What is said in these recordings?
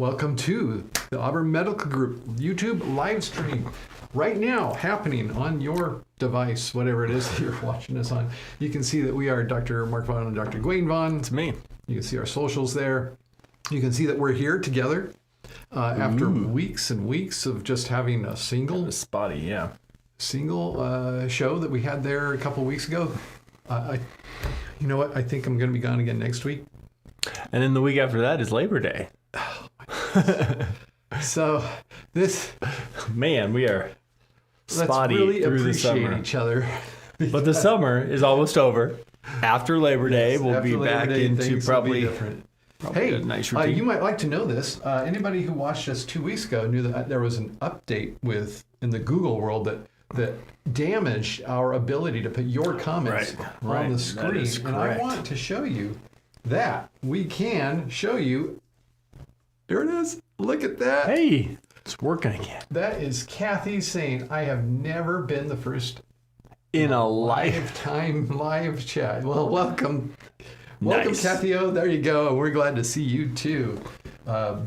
Welcome to the Auburn Medical Group YouTube live stream right now happening on your device, whatever it is that you're watching us on. You can see that we are Dr. Mark Vaughn and Dr. Gwen Vaughn. It's me. You can see our socials there. You can see that we're here together after weeks and weeks of just having a single show that we had there a couple weeks ago. You know what? I think I'm going to be gone again next week. And then the week after that is Labor Day. So this, man, we are spotty really through the summer. Each other. But the summer is almost over. After Labor Day, we'll be back into probably a nice routine. You might like to know this. Anybody who watched us 2 weeks ago knew that there was an update in the Google world that damaged our ability to put your comments on the screen. And I want to show you that we can show you. There it is. Look at that. Hey, it's working again. That is Kathy saying, I have never been the first in a lifetime live chat. Well, welcome. Welcome, Nice. Kathy O. There you go. We're glad to see you too. Laura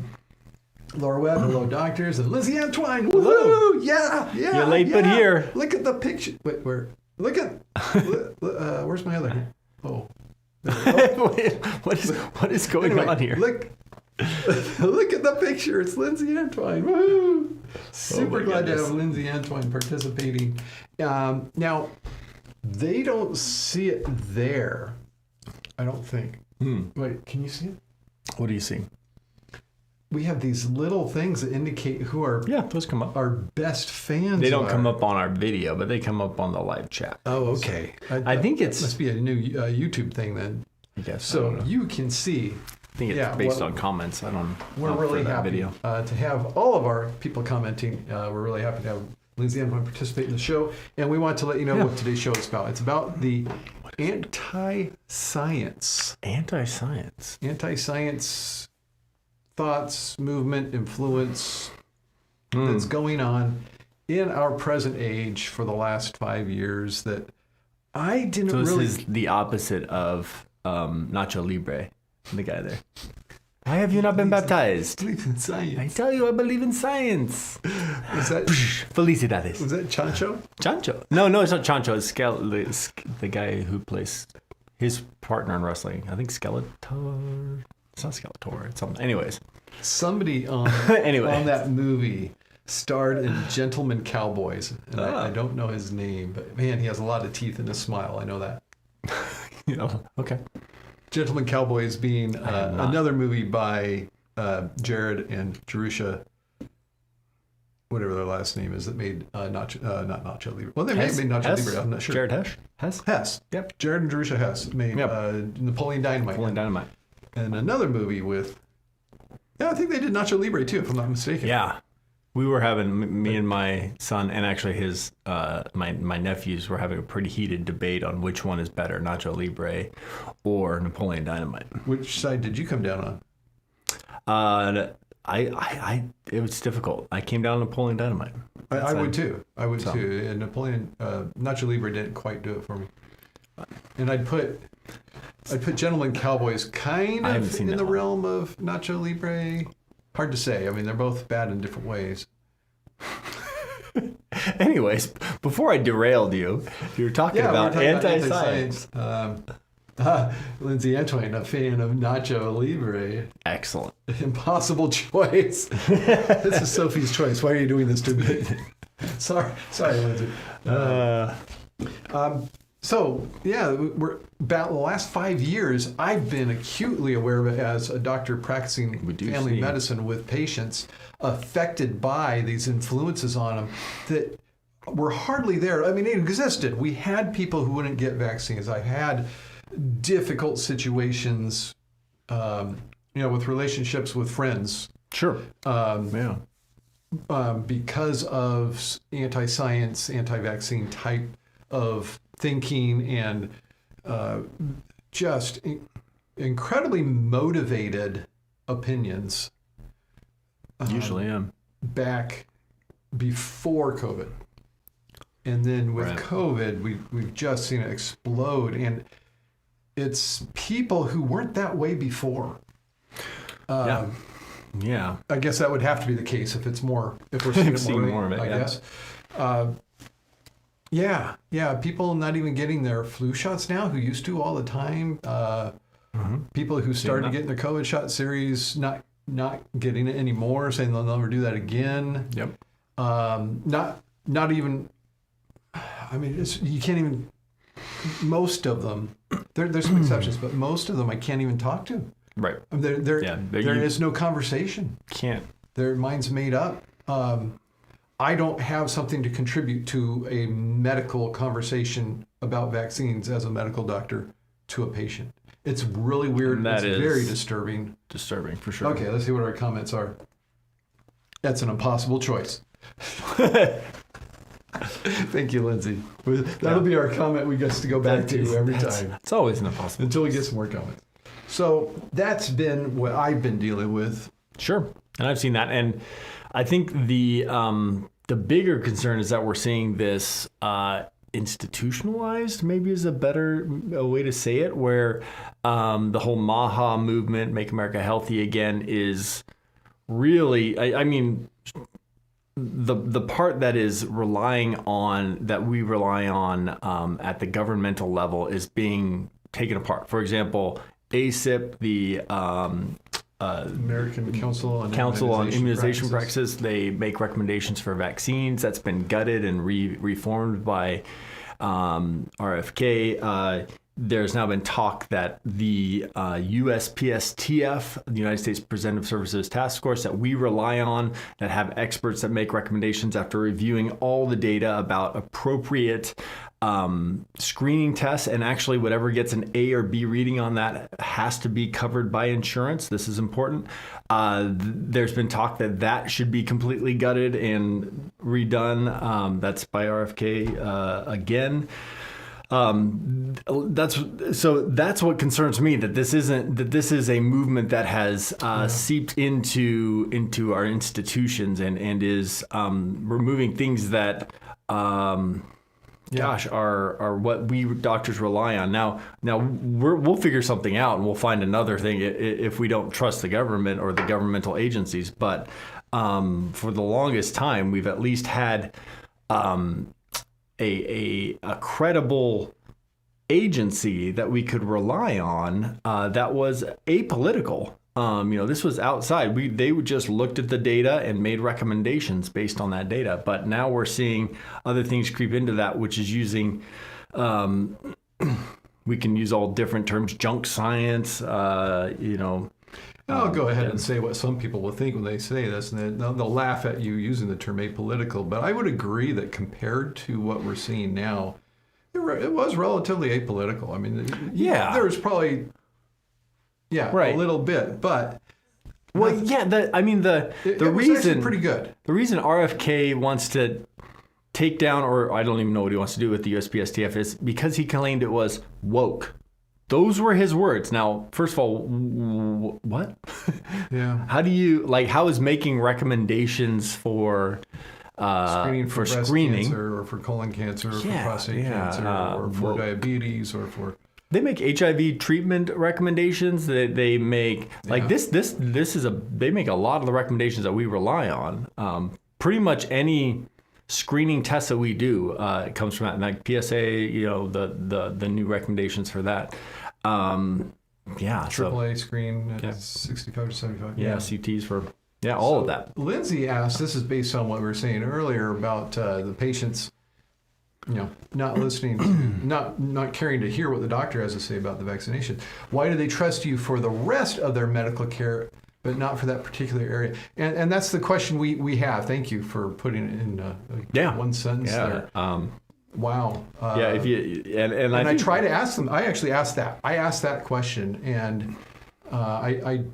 Webb, hello, doctors. And Lizzie Antoine. Hello. Woohoo! Yeah. You're late, but here. Look at the picture. Wait, look at. Where's my other? Oh. What is going on here? Look at the picture. It's Lindsay Antoine. Woo! Super glad to have Lindsay Antoine participating. Now, they don't see it there, I don't think. Wait, can you see it? What do you see? We have these little things that indicate who those come up. Our best fans They don't come up on our video, but they come up on the live chat. Oh, okay. I think it must be a new YouTube thing then. I guess. So you can see. I think it's based on comments. We're really happy to have all of our people commenting. We're really happy to have Lindsay Antoine participate in the show. And we want to let you know what today's show is about. It's about the anti-science. Anti-science thoughts, movement, influence that's going on in our present age for the last 5 years that I didn't really... This is the opposite of Nacho Libre, the guy there. Why have you not been baptized? I believe in science. I tell you, I believe in science. Was that... Felicidades. Was that Chancho? Chancho. No, it's not Chancho. It's the guy who plays his partner in wrestling. I think Skeletor. It's not Skeletor. It's something. Anyways. Somebody on that movie starred in Gentleman Cowboys. And I don't know his name, but man, he has a lot of teeth in his smile. I know that. Okay. Gentleman Cowboys being another movie by Jared and Teresia, whatever their last name is, that made not Nacho Libre. Well, they may have made Nacho Libre. I'm not sure. Jared Hess. Yep. Jared and Teresia Hess made Napoleon Dynamite. And another movie with, I think they did Nacho Libre too, if I'm not mistaken. Yeah. We were having, me and my son, and actually his, my nephews were having a pretty heated debate on which one is better, Nacho Libre or Napoleon Dynamite. Which side did you come down on? It was difficult. I came down on Napoleon Dynamite. I would too. Too. And Nacho Libre didn't quite do it for me. And I'd put Gentleman Cowboys kind of in the realm of Nacho Libre. Hard to say. I mean, they're both bad in different ways. Anyways, before I derailed you, you were talking about anti-science. Lindsay Antoine, a fan of Nacho Libre. Excellent. Impossible choice. This is Sophie's choice. Why are you doing this to me? Sorry, Lindsay. We're about the last 5 years, I've been acutely aware of it as a doctor practicing family medicine with patients affected by these influences on them that were hardly there. I mean, it existed. We had people who wouldn't get vaccines. I had difficult situations, with relationships with friends. Sure. Because of anti-science, anti-vaccine type of thinking and just incredibly motivated opinions. Usually am. Back before COVID. And then with COVID, we've just seen it explode. And it's people who weren't that way before. Yeah. I guess that would have to be the case if we're seeing more of it, I guess. People not even getting their flu shots now who used to all the time. People who started getting their COVID shot series not getting it anymore, saying they'll never do that again. Yep. Not even. I mean, you can't even. Most of them, there's some exceptions, but most of them I can't even talk to. Right. There is no conversation. Can't. Their mind's made up. I don't have something to contribute to a medical conversation about vaccines as a medical doctor to a patient. It's really weird. And that it's is very disturbing. Disturbing, for sure. Okay, let's see what our comments are. That's an impossible choice. Thank you, Lindsay. That'll be our comment we get to go back to every time. It's always an impossible. Until we get some more comments. So that's been what I've been dealing with. Sure. And I've seen that. And I think the bigger concern is that we're seeing this institutionalized, maybe is a better way to say it, where the whole MAHA movement, Make America Healthy Again, is really, I mean, the part that is we rely on at the governmental level is being taken apart. For example, ACIP, the American Council on Immunization Practices, they make recommendations for vaccines. That's been gutted and reformed by RFK. There's now been talk that the USPSTF, the United States Preventive Services Task Force, that we rely on, that have experts that make recommendations after reviewing all the data about appropriate screening tests, and actually whatever gets an A or B reading on that has to be covered by insurance. This is important. There's been talk that should be completely gutted and redone. That's by RFK again. That's what concerns me, that this is a movement that has seeped into our institutions and is removing things that are what we doctors rely on. Now we'll figure something out and we'll find another thing if we don't trust the government or the governmental agencies. But for the longest time, we've at least had a credible agency that we could rely on that was apolitical. This was outside. They just looked at the data and made recommendations based on that data. But now we're seeing other things creep into that, which is using, we can use all different terms, junk science, I'll go ahead and say what some people will think when they say this, and they'll laugh at you using the term apolitical. But I would agree that compared to what we're seeing now, it was relatively apolitical. I mean, there was probably, a little bit, but the reason pretty good. The reason RFK wants to take down, or I don't even know what he wants to do with the USPSTF, is because he claimed it was woke. Those were his words. Now, first of all, what? Yeah. How is making recommendations for screening for breast cancer, or for colon cancer, or for prostate cancer, or for diabetes, or for... They make HIV treatment recommendations. They make they make a lot of the recommendations that we rely on. Pretty much any screening test that we do comes from that, like PSA. The new recommendations for that. AAA screen at 65 to 75. CTs for all of that. Lindsay asked. This is based on what we were saying earlier about the patients, not listening to, not caring to hear what the doctor has to say about the vaccination. Why do they trust you for the rest of their medical care, but not for that particular area? And that's the question we have. Thank you for putting it in one sentence there. Wow. If you and I try to ask them. I actually asked that. I asked that question, and I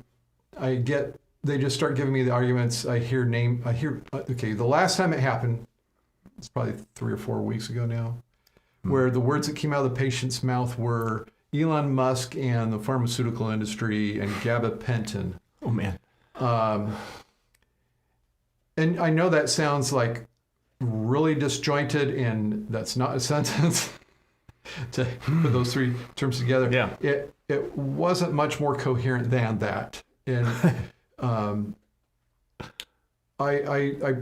get. They just start giving me the arguments. Okay, the last time it happened, it's probably 3 or 4 weeks ago now, where the words that came out of the patient's mouth were Elon Musk and the pharmaceutical industry and gabapentin. Oh, man. And I know that sounds like really disjointed, and that's not a sentence to put those three terms together. Yeah. It wasn't much more coherent than that. And I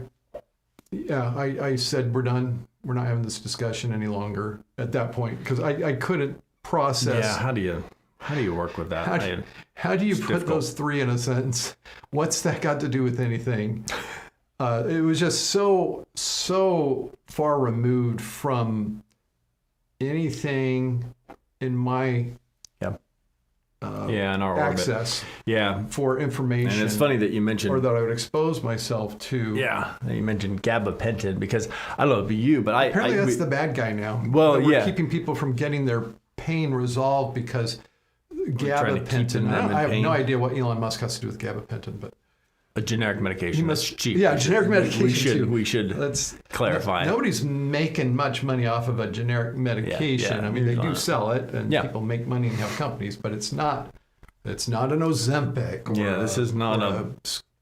said we're done. We're not having this discussion any longer at that point because I couldn't process. Yeah, how do you work with that? How do you put difficult. those three in a sentence? What's that got to do with anything? It was just so far removed from anything in my in our access orbit. for information. And it's funny that you mentioned, or that I would expose myself to. Yeah, you mentioned gabapentin because I don't know if you, but apparently that's the bad guy now. Well, that we're keeping people from getting their pain resolved because gabapentin. I have no idea what Elon Musk has to do with gabapentin, but a generic medication that's cheap. Yeah, generic medication. We should Let's clarify. Nobody's making much money off of a generic medication. I mean, they do sell it, and people make money and have companies, but it's not an Ozempic. Or this is not a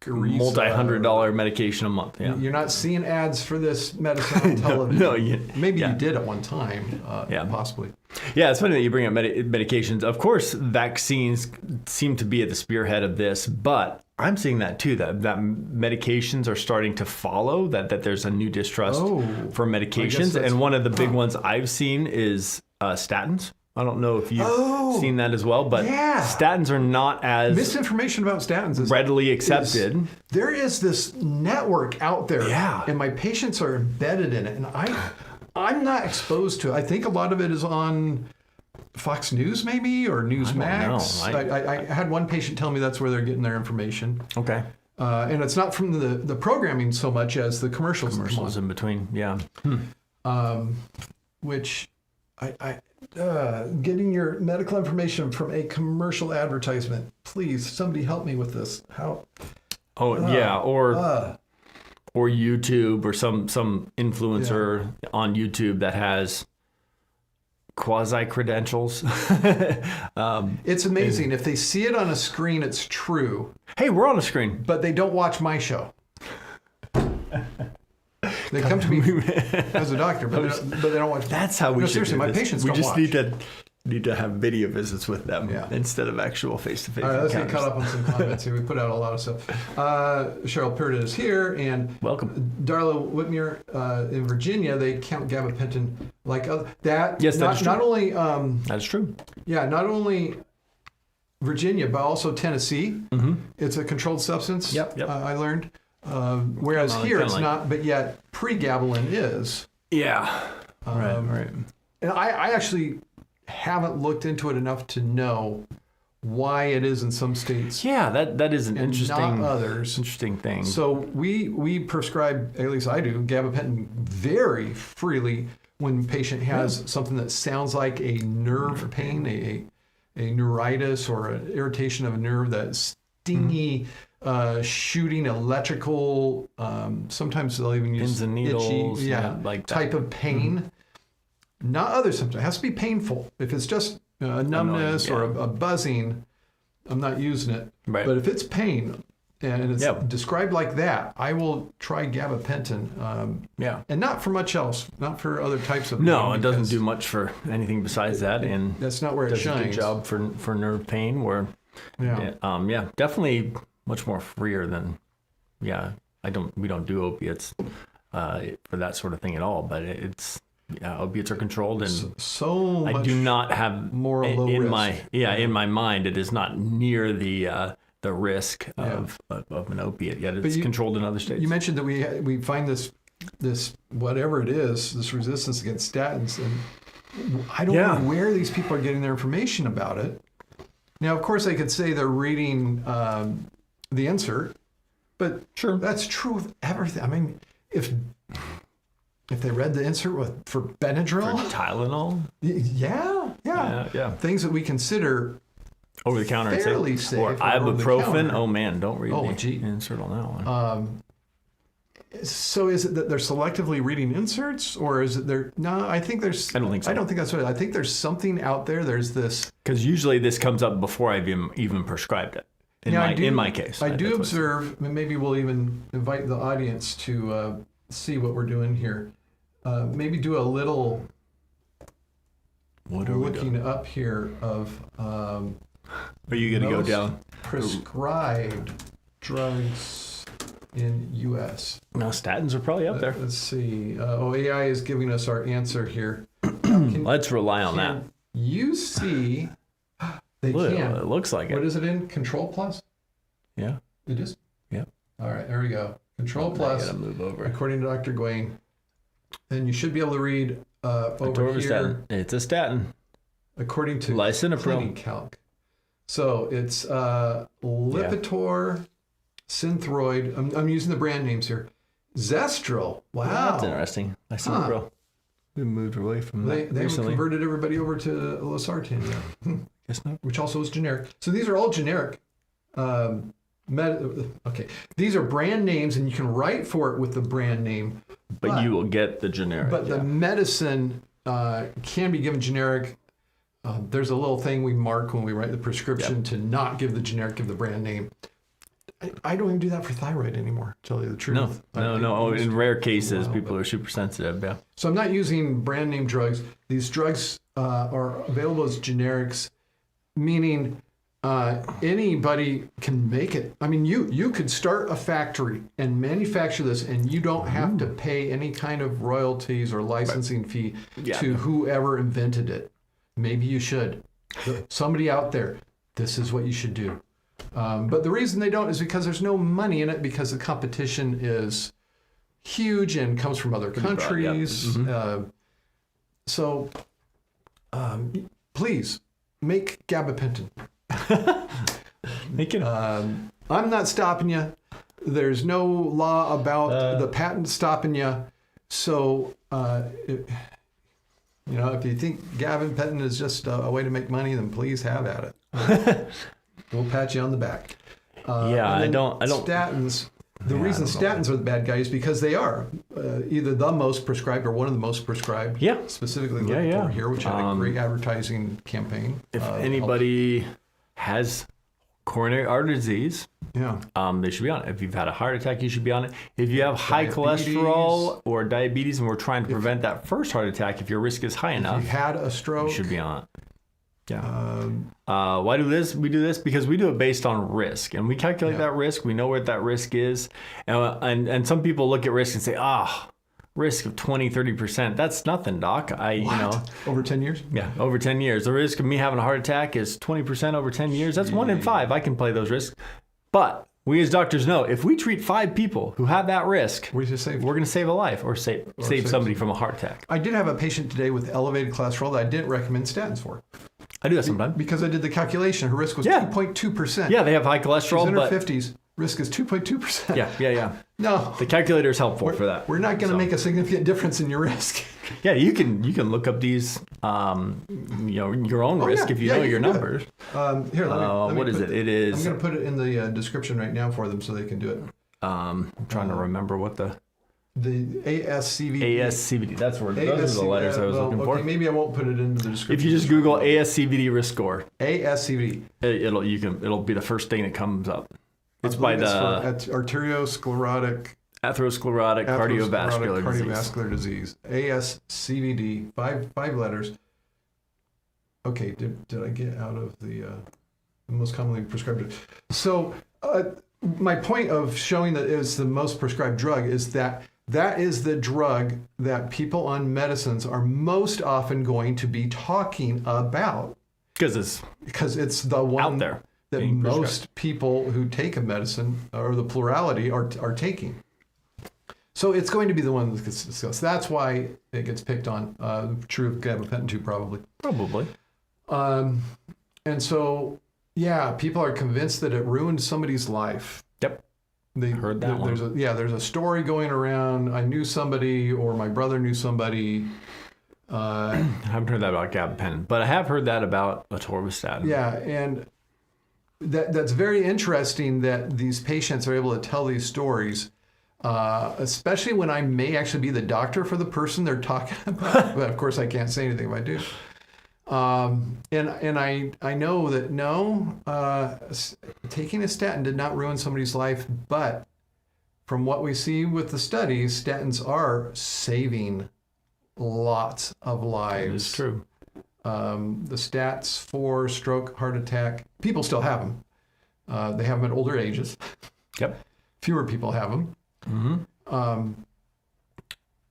Scarisa, multi-$100 medication a month. Yeah, you're not seeing ads for this medicine on television. Maybe you did at one time, possibly. Yeah, it's funny that you bring up medications. Of course, vaccines seem to be at the spearhead of this, but I'm seeing that too, that medications are starting to follow, that there's a new distrust for medications. And one of the big ones I've seen is statins. I don't know if you've seen that as well, but statins are not as... Misinformation about statins is readily accepted. There is this network out there, and my patients are embedded in it, and I'm not exposed to it. I think a lot of it is on Fox News maybe, or Newsmax. I had one patient tell me that's where they're getting their information. Okay. And it's not from the programming so much as the commercials in between, which getting your medical information from a commercial advertisement. Please, somebody help me with this. How? Or YouTube, or some influencer on YouTube that has quasi-credentials. It's amazing. If they see it on a screen, it's true. Hey, we're on a screen. But they don't watch my show. They come to me as a doctor, but they don't watch. That's how we should seriously, do my this. patients we don't just watch. need to have video visits with them instead of actual face-to-face All right, let's get encounters. caught up on some comments here. We put out a lot of stuff. Cheryl Purda is here, and welcome. Darla Whitmere in Virginia. They count gabapentin like that. Yes, that is true. Not only that's true. Yeah, not only Virginia, but also Tennessee. Mm-hmm. It's a controlled substance. Yep. I learned. Whereas here it's not, but yet pregabalin is. Yeah. Right. And I actually haven't looked into it enough to know why it is in some states. Yeah, that is an interesting, not others. Interesting thing. So we prescribe, at least I do, gabapentin very freely when a patient has something that sounds like a nerve pain, a neuritis, or an irritation of a nerve, that stingy, shooting electrical. Sometimes they'll even use pins and needles, itchy, like type of pain. Mm-hmm. Not other symptoms. It has to be painful. If it's just numbness or a buzzing, I'm not using it. Right. But if it's pain and it's described like that, I will try gabapentin. And not for much else. Not for other types of pain. No, it doesn't do much for anything besides that. And that's not where it shines. Does a good job for nerve pain. Where definitely much more freer than we don't do opiates for that sort of thing at all. But it's. Yeah, opiates are controlled, and so I do not have more low risk. In my mind, it is not near the risk of an opiate. Yet it's controlled in other states. You mentioned that we find this whatever it is, this resistance against statins, and I don't know where these people are getting their information about it. Now, of course, they could say they're reading the insert, but that's true with everything. I mean, if they read the insert for Benadryl, for Tylenol, things that we consider over the counter, fairly safe, or ibuprofen. Oh man, don't read the insert on that one. So is it that they're selectively reading inserts, or is it they're? No, I think there's. I don't think so. I don't think that's what. I think there's something out there. There's this, because usually this comes up before I've even prescribed it. In my case, I do observe, and maybe we'll even invite the audience to see what we're doing here. Maybe do a little looking up here of. Are you going to go down? Prescribed drugs in U.S.? No, statins are probably up there. Let's see. AI is giving us our answer here. Let's rely on that. You see, they Well, can. it looks like What it. is it in? Control Plus? Yeah. It is? Yep. All right, there we go. Control I Plus, gotta move over. according to Dr. Gawain. And you should be able to read over here, Atorvastatin. It's a statin. according to Lisinopril. Calc. So it's Lipitor, Synthroid. I'm using the brand names here. Zestril. Wow. That's interesting. Lisinopril. We moved away from that They recently. converted everybody over to losartan, Guess not. which also is generic. So these are all generic. Okay, these are brand names, and you can write for it with the brand name. But you will get the generic. But the medicine can be given generic. There's a little thing we mark when we write the prescription to not give the generic, give the brand name. I don't even do that for thyroid anymore, to tell you the truth. No. Oh, in rare cases, people are super sensitive. Yeah. So I'm not using brand name drugs. These drugs are available as generics, meaning anybody can make it. I mean, you could start a factory and manufacture this, and you don't have to pay any kind of royalties or licensing fee to whoever invented it. Maybe you should. Somebody out there, this is what you should do. But the reason they don't is because there's no money in it, because the competition is huge and comes from other countries. So please make gabapentin. Make it. I'm not stopping you. There's no law about the patent stopping you. So, if you think gabapentin is just a way to make money, then please have at it. We'll pat you on the back. I don't. Statins. The reason statins are the bad guys is because they are either the most prescribed or one of the most prescribed. Yeah. Specifically Lipitor here, which had a great advertising campaign. If anybody has coronary artery disease, they should be on it. If you've had a heart attack, you should be on it. If you have high cholesterol or diabetes, and we're trying to prevent that first heart attack, if your risk is high enough, if you had a stroke, you should be on it. Yeah. Why do this? We do this because we do it based on risk, and we calculate that risk. We know what that risk is, and some people look at risk and say, risk of 20-30%. That's nothing, doc. Over 10 years? Yeah, over 10 years. The risk of me having a heart attack is 20% over 10 years. That's 1 in 5. I can play those risks. But we as doctors know, if we treat 5 people who have that risk, we're going to save a life or save somebody from a heart attack. I did have a patient today with elevated cholesterol that I didn't recommend statins for. I do that sometimes. Because I did the calculation. Her risk was 2.2%. Yeah, they have high cholesterol. She's in her 50s. Risk is 2.2%. Yeah. No. The calculator is helpful for that. We're not going to make a significant difference in your risk. Yeah, you can look up these, your own risk if you know your numbers. Here, let me what is it? It is. I'm going to put it in the description right now for them so they can do it. I'm trying to remember what the ASCVD. ASCVD. That's where those are the letters I was looking for. Maybe I won't put it into the description. If you just Google ASCVD risk score, ASCVD, it'll be the first thing that comes up. It's by the arteriosclerotic cardiovascular disease. ASCVD, five letters. Okay, did I get out of the most commonly prescribed? So my point of showing that it's the most prescribed drug is that is the drug that people on medicines are most often going to be talking about. Because it's the one out there that most people who take a medicine, or the plurality, are taking. So it's going to be the one that gets discussed. That's why it gets picked on. True of gabapentin too, probably. And so, people are convinced that it ruined somebody's life. Yep. Heard that one. There's a story going around. I knew somebody, or my brother knew somebody. I haven't heard that about gabapentin, but I have heard that about atorvastatin. Yeah, and that's very interesting that these patients are able to tell these stories, especially when I may actually be the doctor for the person they're talking about. But of course, I can't say anything if I do. And I know that taking a statin did not ruin somebody's life, but from what we see with the studies, statins are saving lots of lives. It is true. The stats for stroke, heart attack, people still have them. They have them at older ages. Yep. fewer people have them. Mm-hmm.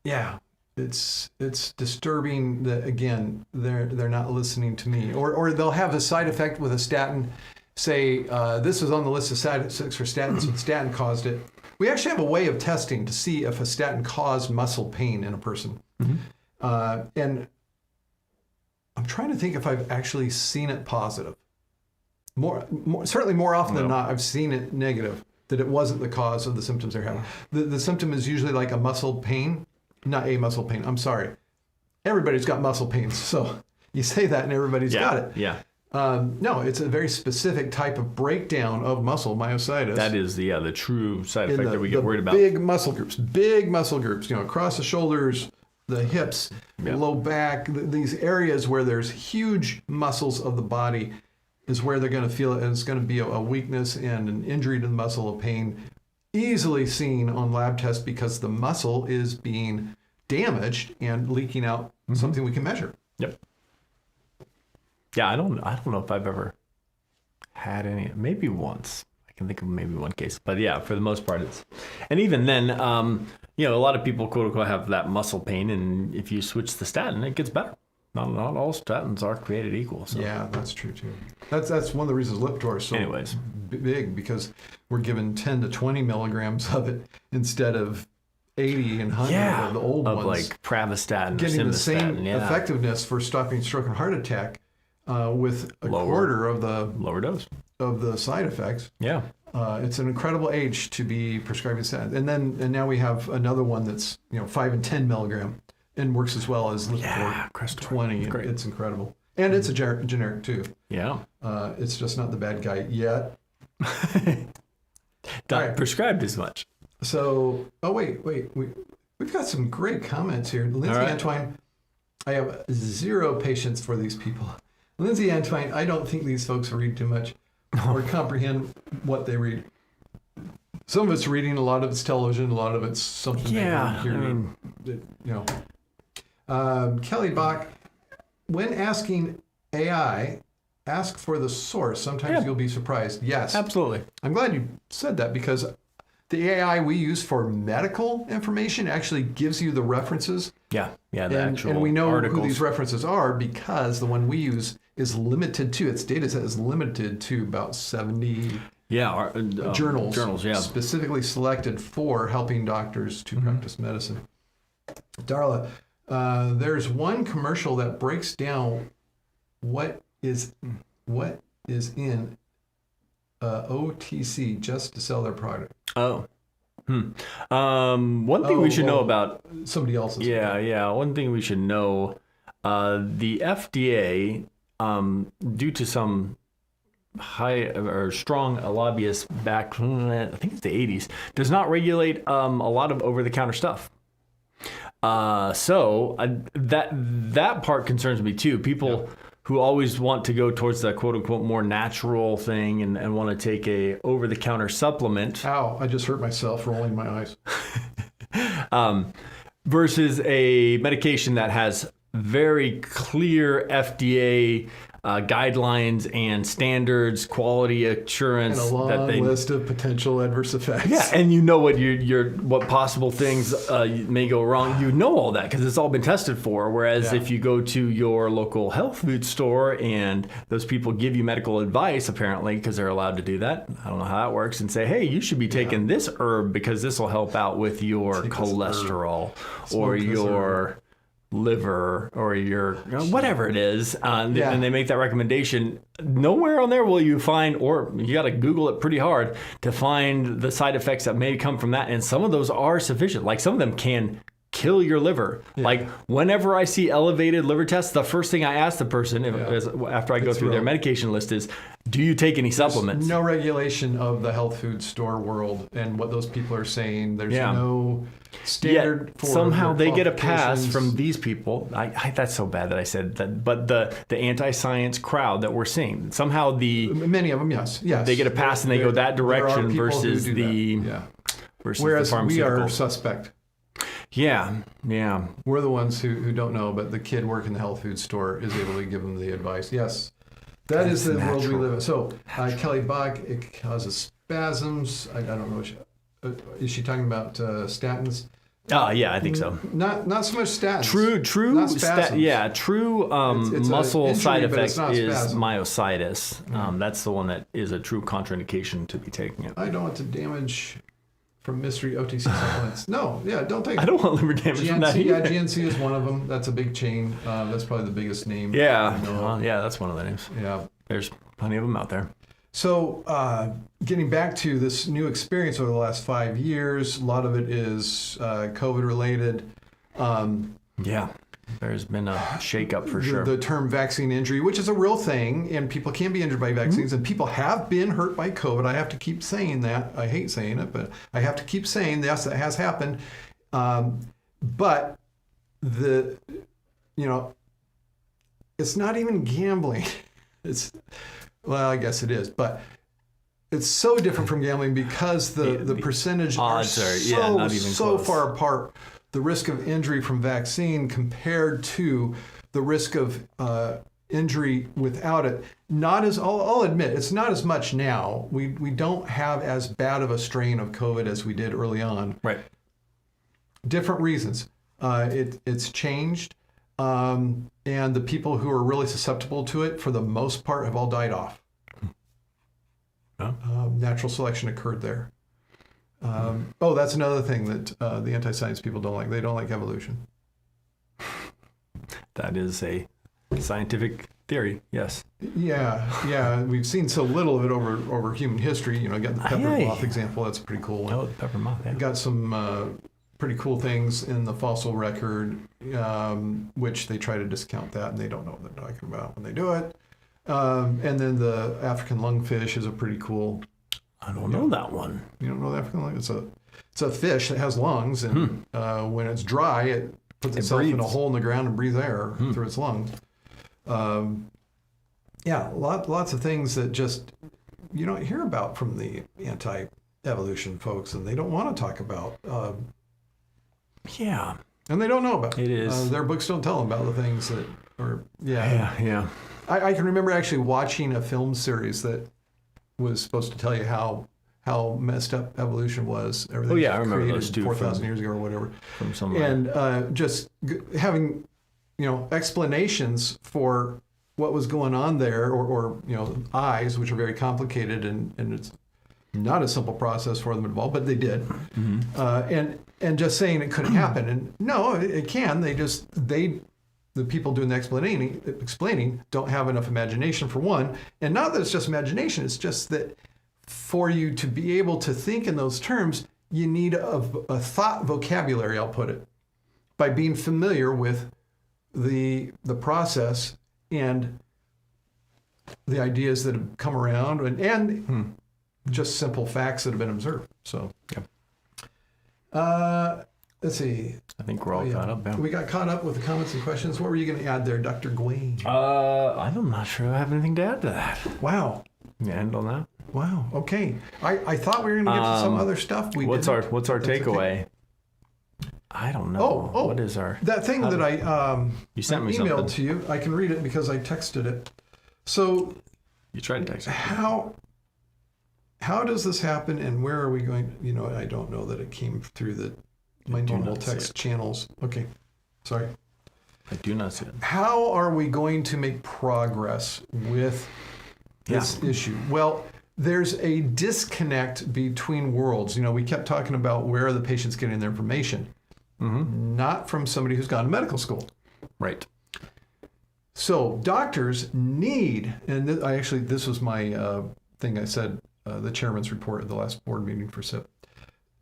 Yeah, it's disturbing that, again, they're not listening to me, or they'll have a side effect with a statin. Say this is on the list of side effects for statins, so the statin caused it. We actually have a way of testing to see if a statin caused muscle pain in a person. Mm-hmm. And I'm trying to think if I've actually seen it positive. Certainly more often than not, I've seen it negative, that it wasn't the cause of the symptoms they're having. The symptom is usually like a muscle pain, not a muscle pain. I'm sorry. Everybody's got muscle pains. So you say that and everybody's got it. Yeah. No, it's a very specific type of breakdown of muscle myositis. That is the true side effect that we get worried about. Big muscle groups, across the shoulders, the hips, low back, these areas where there's huge muscles of the body is where they're going to feel it, and it's going to be a weakness and an injury to the muscle, a pain, easily seen on lab tests because the muscle is being damaged and leaking out something we can measure. Yep. Yeah, I don't know if I've ever had any. Maybe once. I can think of maybe one case. But yeah, for the most part, it's. And even then, a lot of people, quote unquote, have that muscle pain, and if you switch the statin, it gets better. Not all statins are created equal. So. Yeah, that's true too. That's one of the reasons Lipitor is so big, because we're given 10 to 20 milligrams of it instead of 80 and 100 of the old ones. Like Pravastatin, getting or the same effectiveness for stopping stroke and heart attack. With a quarter of the lower dose of the side effects. Yeah, it's an incredible age to be prescribing statins. And now we have another one that's 5 and 10 milligram and works as well as Lipitor 20. It's incredible, and it's a generic too. Yeah, it's just not the bad guy yet. Not prescribed as much. So, wait, we've got some great comments here. Lindsay Antwine, I have zero patience for these people. Lindsay Antwine, I don't think these folks read too much or comprehend what they read. Some of it's reading, a lot of it's television, a lot of it's something they hear. Kelly Bach, when asking AI, ask for the source. Sometimes you'll be surprised. Yes. Absolutely. I'm glad you said that, because the AI we use for medical information actually gives you the references. The actual and we know articles. who these references are, because the one we use is limited to, its data set is limited to about 70 journals specifically selected for helping doctors to practice medicine. Darla, there's one commercial that breaks down what is in OTC just to sell their product. One thing we should know about somebody else's. One thing we should know, the FDA, due to some high or strong lobbyist back, I think it's the 80s, does not regulate a lot of over-the-counter stuff. So that part concerns me too. People who always want to go towards the quote-unquote more natural thing and want to take a over-the-counter supplement. Ow, I just hurt myself rolling my eyes. Versus a medication that has very clear FDA guidelines and standards, quality assurance, and a long list of potential adverse effects. Yeah, and you know what possible things may go wrong. You know all that because it's all been tested for. Whereas if you go to your local health food store and those people give you medical advice, apparently because they're allowed to do that. I don't know how that works, and say, hey, you should be taking this herb because this will help out with your cholesterol or your liver or your whatever it is, and they make that recommendation. Nowhere on there will you find, or you got to Google it pretty hard to find the side effects that may come from that, and some of those are sufficient. Like some of them can kill your liver. Like whenever I see elevated liver tests, the first thing I ask the person after I go through their medication list is, do you take any supplements? No regulation of the health food store world and what those people are saying. There's no standard for somehow they get a pass from these people. I that's so bad that I said that, but the anti-science crowd that we're seeing, somehow many of them, yes, they get a pass and they go that direction versus the whereas we are suspect. Yeah. We're the ones who don't know, but the kid working the health food store is able to give them the advice. Yes, that is the world we live in. So, Kelly Bach, it causes spasms. I don't know. is she talking about statins? Yeah, I think so. Not so much statins. True. Not spasms. True. It's Muscle injury, side but it's effect not a is spasm. myositis. That's the one that is a true contraindication to be taking it. I don't want to damage from mystery OTC supplements. No, don't take it. I don't want liver damage from that GNC, either. GNC is one of them. That's a big chain. That's probably the biggest name. Yeah, I know of. that's one of the names. Yeah. There's plenty of them out there. So getting back to this new experience over the last 5 years, a lot of it is COVID related. Yeah, there's been a shakeup for sure. The term vaccine injury, which is a real thing, and people can be injured by vaccines, and people have been hurt by COVID. I have to keep saying that. I hate saying it, but I have to keep saying, yes, that has happened. But it's not even gambling. Well, I guess it is, but it's so different from gambling because the percentage odds are not even so close. far apart. The risk of injury from vaccine compared to the risk of injury without it, I'll admit, it's not as much now. We don't have as bad of a strain of COVID as we did early on. Right. Different reasons. It's changed. And the people who are really susceptible to it, for the most part, have all died off. Oh. Natural selection occurred there. That's another thing that the anti-science people don't like. They don't like evolution. That is a scientific theory, yes. Yeah. We've seen so little of it over human history. You know, got the pepper moth example. That's a pretty cool one. Oh, the pepper moth, yeah. Got some pretty cool things in the fossil record, which they try to discount that, and they don't know what they're talking about when they do it. And then the African lungfish is a pretty cool. I don't know that one. You don't know the African lung? It's a fish that has lungs, and when it's dry, it puts itself in a hole in the ground and breathes air through its lungs. Lots of things that just you don't hear about from the anti-evolution folks, and they don't want to talk about. And they don't know about it. Is their books don't tell them about the things that are. Yeah. I can remember actually watching a film series that was supposed to tell you how messed up evolution was. Everything I remember those two 4,000 years ago or whatever. From somewhere. And just having explanations for what was going on there, or eyes, which are very complicated, and it's not a simple process for them involved, but they did. And just saying it couldn't happen, and no, it can. The people doing the explaining don't have enough imagination, for one. And not that it's just imagination, it's just that for you to be able to think in those terms, you need a thought vocabulary, I'll put it, by being familiar with the process and the ideas that have come around and just simple facts that have been observed. So, let's see. I think we're all caught up now. We got caught up with the comments and questions. What were you going to add there, Dr. Gawain? I'm not sure I have anything to add to that. Wow. You end on that? Wow. Okay. I thought we were going to get to some other stuff. What's our takeaway? Okay. I don't know. Oh. What is our... That thing that I you sent me emailed something to you. I can read it because I texted it. So... You tried to text it. How does this happen, and where are we going? I don't know that it came through my normal text channels. Okay. Sorry. I do not see it. How are we going to make progress with this issue? Well, there's a disconnect between worlds. We kept talking about where are the patients getting their information. Not from somebody who's gone to medical school. Right. So doctors need, and this was my thing I said, the chairman's report at the last board meeting for SIP.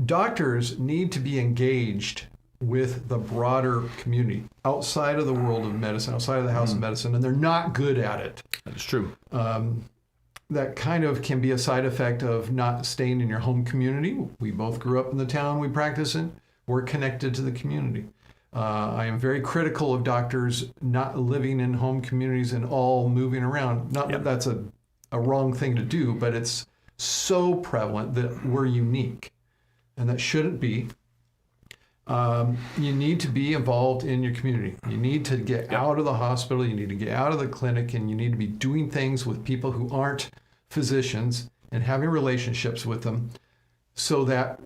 Doctors need to be engaged with the broader community outside of the world of medicine, outside of the house of medicine, and they're not good at it. That is true. That kind of can be a side effect of not staying in your home community. We both grew up in the town we practice in. We're connected to the community. I am very critical of doctors not living in home communities and all moving around. Not that that's a wrong thing to do, but it's so prevalent that we're unique, and that shouldn't be. You need to be involved in your community. You need to get out of the hospital. You need to get out of the clinic, and you need to be doing things with people who aren't physicians and having relationships with them, so that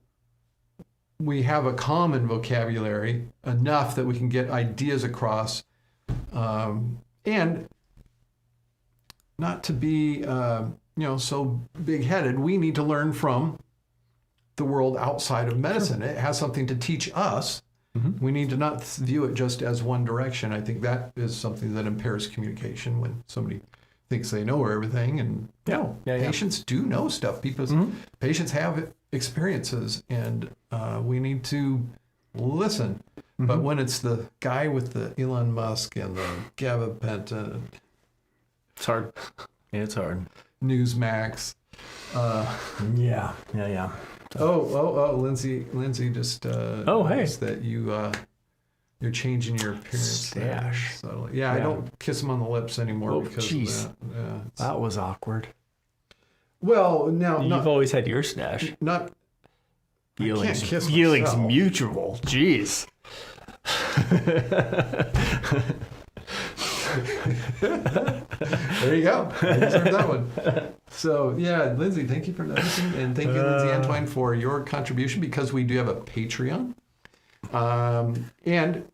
we have a common vocabulary enough that we can get ideas across, and not to be so big-headed. We need to learn from the world outside of medicine. It has something to teach us. We need to not view it just as one direction. I think that is something that impairs communication when somebody thinks they know everything. And patients do know stuff. Patients have experiences, and we need to listen. But when it's the guy with the Elon Musk and the gabapentin, it's hard. It's hard. Newsmax. Yeah. Oh, Lindsay just hey, that you're changing your appearance stash. Subtly. I don't kiss him on the lips anymore because of that. Yeah, that was awkward. Well, now you've always had your stash. Not feelings mutual. Jeez. There you go. I deserve that one. So, Lindsay, thank you for noticing. And thank you, Lindsay Antoine, for your contribution, because we do have a Patreon. And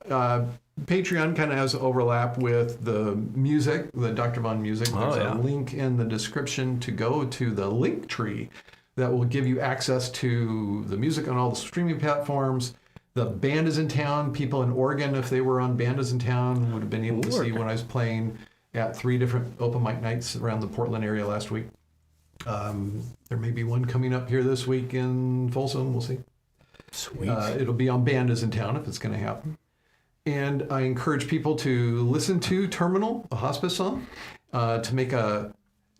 Patreon kind of has overlap with the music, the Dr. Von music. There's a link in the description to go to the link tree that will give you access to the music on all the streaming platforms. The band is in town. People in Oregon, if they were on Band is in Town, would have been able to see when I was playing at 3 different open mic nights around the Portland area last week. There may be one coming up here this week in Folsom. We'll see. Sweet. It'll be on Band is in Town if it's going to happen. And I encourage people to listen to Terminal, a hospice song, to make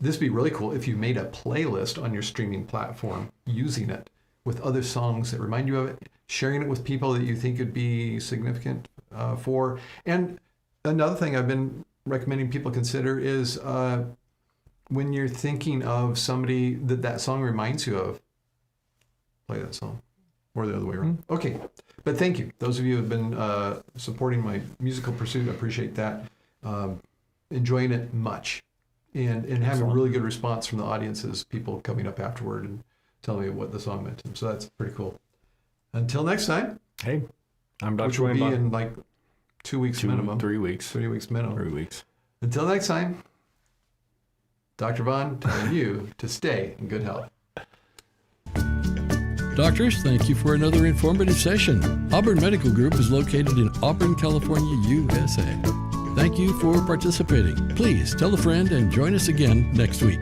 this would be really cool if you made a playlist on your streaming platform using it with other songs that remind you of it, sharing it with people that you think would be significant for. And another thing I've been recommending people consider is when you're thinking of somebody that song reminds you of, play that song, or the other way around. Okay, but thank you. Those of you who have been supporting my musical pursuit, I appreciate that. Enjoying it much. And having a really good response from the audiences, people coming up afterward and telling me what the song meant to them. So that's pretty cool. Until next time. Hey, I'm Dr. Which will be in like 2 weeks minimum. 3 weeks. 3 weeks minimum. 3 weeks. Until next time, Dr. Von telling you to stay in good health. Doctors, thank you for another informative session. Auburn Medical Group is located in Auburn, California, USA. Thank you for participating. Please tell a friend and join us again next week.